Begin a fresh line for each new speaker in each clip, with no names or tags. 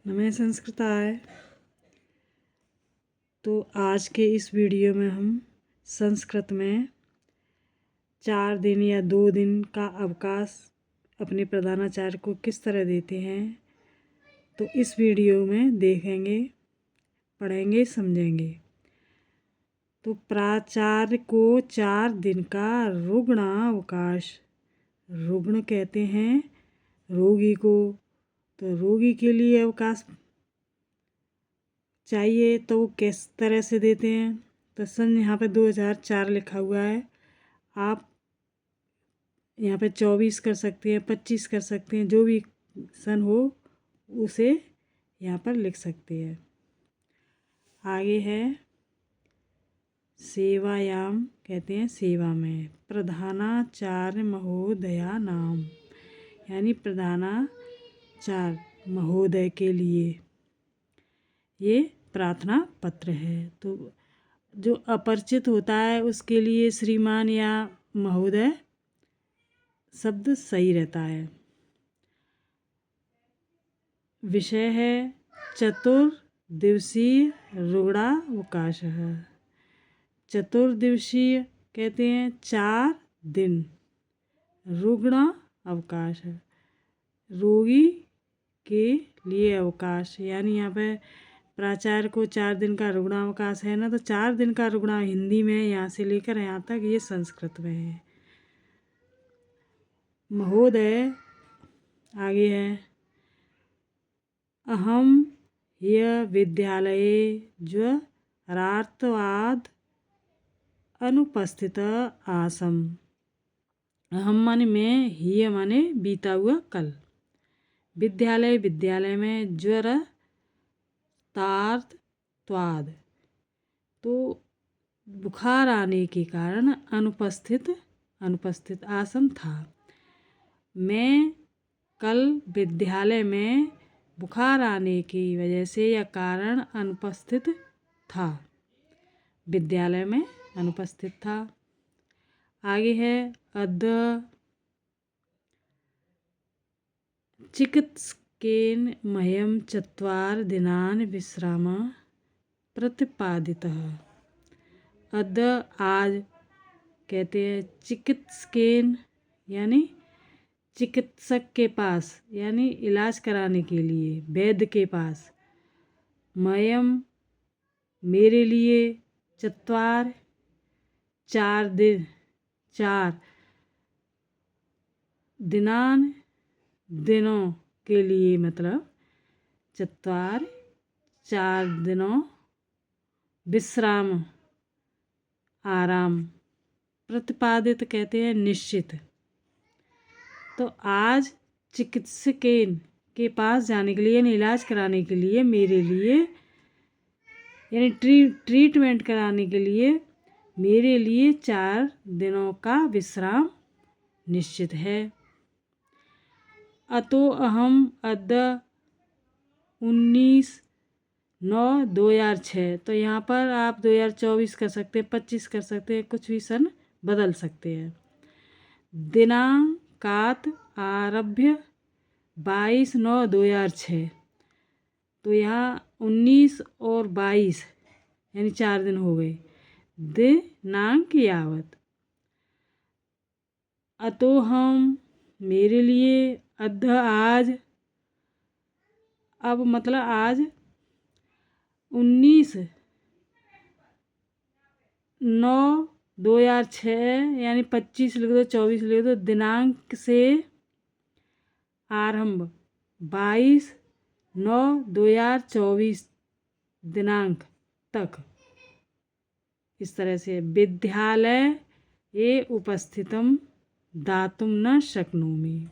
नमः संस्कृताय। तो आज के इस वीडियो में हम संस्कृत में 4 दिन या 2 दिन का अवकाश अपने प्रधानाचार्य को किस तरह देते हैं, तो इस वीडियो में देखेंगे, पढ़ेंगे, समझेंगे। तो प्राचार्य को 4 दिन का रुग्णावकाश, रुग्ण कहते हैं रोगी को, तो रोगी के लिए अवकाश चाहिए तो वो किस तरह से देते हैं। तो सन यहाँ पे 2004 लिखा हुआ है। आप यहाँ पे 24 कर सकते हैं, 25 कर सकते हैं, जो भी सन हो उसे यहाँ पर लिख सकते हैं। आगे है सेवायाम, कहते हैं सेवा में, प्रधानाचार्य महोदया नाम, यानी प्रधानाचार्य महोदय के लिए ये प्रार्थना पत्र है। तो जो अपरिचित होता है उसके लिए श्रीमान या महोदय शब्द सही रहता है। विषय है चतुर्दिवसीय रुग्णावकाश है। चतुर्दिवसीय कहते हैं 4 दिन रुग्ण अवकाश है, रोगी के लिए अवकाश, यानी यहाँ पे प्राचार्य को 4 दिन का रुग्णावकाश है ना, तो 4 दिन का रुग्णा हिंदी में यहाँ से लेकर यहाँ तक ये संस्कृत में है। महोदय आगे है अहम यह विद्यालये ज्वरार्थवाद अनुपस्थित आसम। अहम माने मैं, यह माने बीता हुआ कल, विद्यालय विद्यालय में, ज्वर तार्थवाद तो बुखार आने के कारण अनुपस्थित आसम था। मैं कल विद्यालय में बुखार आने की वजह से या कारण अनुपस्थित था, विद्यालय में अनुपस्थित था। आगे है अद्य चिकित्सकेन मह्यं 4 दिनानि विश्राम प्रतिपादितः। अद्य आज कहते हैं चिकित्सकेन, यानी चिकित्सक के पास, यानी इलाज कराने के लिए, वैद्य के पास, मह्यं मेरे लिए, 4 दिन, 4 दिनों के लिए, मतलब 4 दिनों विश्राम आराम, प्रतिपादित कहते हैं निश्चित। तो आज चिकित्सकेन के पास जाने के लिए, यानी इलाज कराने के लिए, मेरे लिए, यानी ट्रीटमेंट कराने के लिए मेरे लिए 4 दिनों का विश्राम निश्चित है। अतो अहम अद्य 19/9/2006, तो यहाँ पर आप 2024 कर सकते हैं, 25 कर सकते हैं, कुछ भी सन बदल सकते हैं। दिनांकात आरभ्य 22/9/2006, तो यहाँ 19 और 22 यानी 4 दिन हो गए। दिनांक यावत अतो हम मेरे लिए, अद्य आज, अब मतलब आज 19/9/2006, यानी 25 लिख दो, 24 लिख दो, दिनांक से आरंभ 22/9/2024 दिनांक तक, इस तरह से विद्यालय ये उपस्थितम दातुम न शक्नोमि।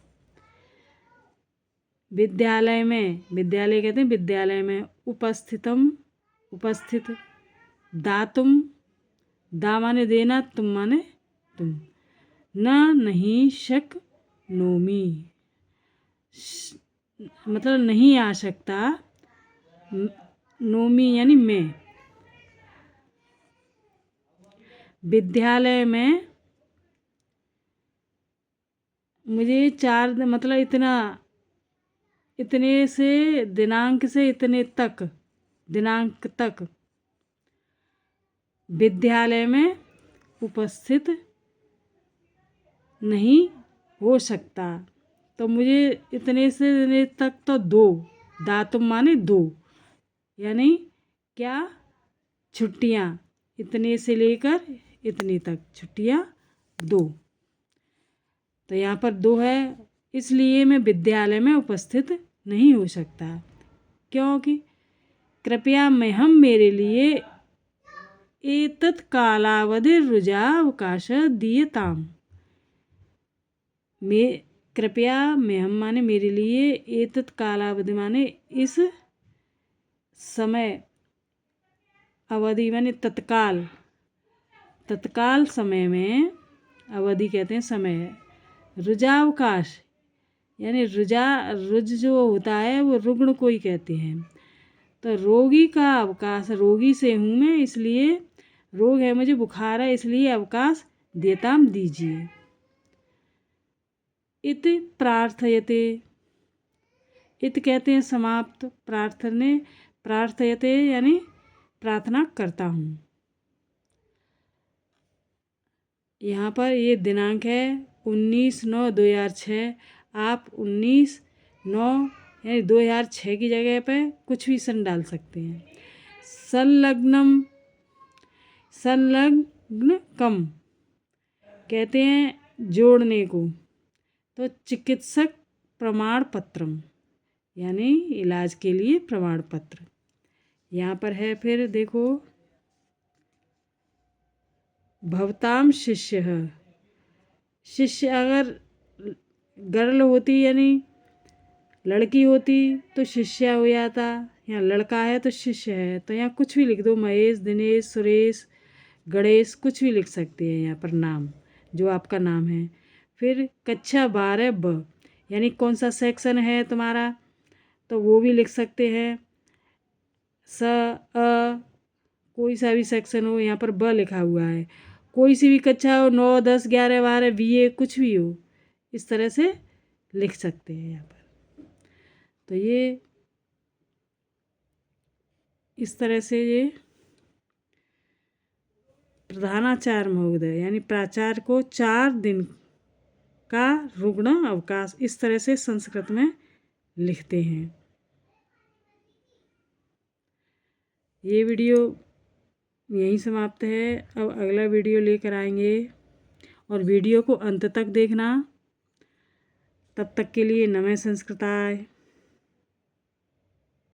विद्यालय में, विद्यालय कहते हैं विद्यालय में, उपस्थितम उपस्थित, दातुम दा माने देना, तुम माने तुम, न नहीं शक्नोमि मतलब नहीं आ सकता, नोमी यानी मैं, विद्यालय में मुझे 4 दिन, मतलब इतना इतने से दिनांक से इतने तक, दिनांक तक विद्यालय में उपस्थित नहीं हो सकता। तो मुझे इतने से इतने तक तो दो, दातुम माने दो, यानी क्या, छुट्टियाँ, इतने से लेकर इतने तक छुट्टियाँ दो। तो यहाँ पर दो है, इसलिए मैं विद्यालय में उपस्थित नहीं हो सकता, क्योंकि कृपया मैं हम मेरे लिए एतत् कालावधि रुजावकाश दीयताम। मैं कृपया मैं हम माने मेरे लिए, एतत् कालावधि माने इस समय, अवधि माने तत्काल, तत्काल समय में, अवधि कहते हैं समय है, रुजावकाश यानी रुज जो होता है वो रुग्ण को ही कहते हैं। तो रोगी का अवकाश, रोगी से हूँ मैं, इसलिए रोग है मुझे, बुखार है, इसलिए अवकाश देताम दीजिए। इत प्रार्थयते, इत कहते हैं समाप्त, प्रार्थयते यानी प्रार्थना करता हूँ। यहाँ पर ये दिनांक है 19/9/2006। आप 19/9 यानी 2006 की जगह पे कुछ भी सन डाल सकते हैं। संलग्नम, संलग्न कम कहते हैं जोड़ने को। तो चिकित्सक प्रमाण पत्रम यानी इलाज के लिए प्रमाण पत्र। यहाँ पर है फिर देखो, भवताम शिष्य, शिष्य अगर गर्ल होती यानी लड़की होती तो शिष्या हो जाता, यहाँ लड़का है तो शिष्य है। तो यहाँ कुछ भी लिख दो, महेश, दिनेश, सुरेश, गणेश, कुछ भी लिख सकते हैं यहाँ पर नाम, जो आपका नाम है। फिर कक्षा 12 ब यानी कौन सा सेक्शन है तुम्हारा, तो वो भी लिख सकते हैं। स अ कोई सा भी सेक्शन हो, यहाँ पर ब लिखा हुआ है। कोई सी भी कक्षा हो, 9, 10, 11, 12, BA कुछ भी हो, इस तरह से लिख सकते हैं यहाँ पर। तो ये इस तरह से ये प्रधानाचार्य महोदय यानी प्राचार्य को 4 दिन का रुग्ण अवकाश इस तरह से संस्कृत में लिखते हैं। ये वीडियो यहीं समाप्त है। अब अगला वीडियो लेकर आएंगे, और वीडियो को अंत तक देखना। तब तक के लिए नमः संस्कृताय।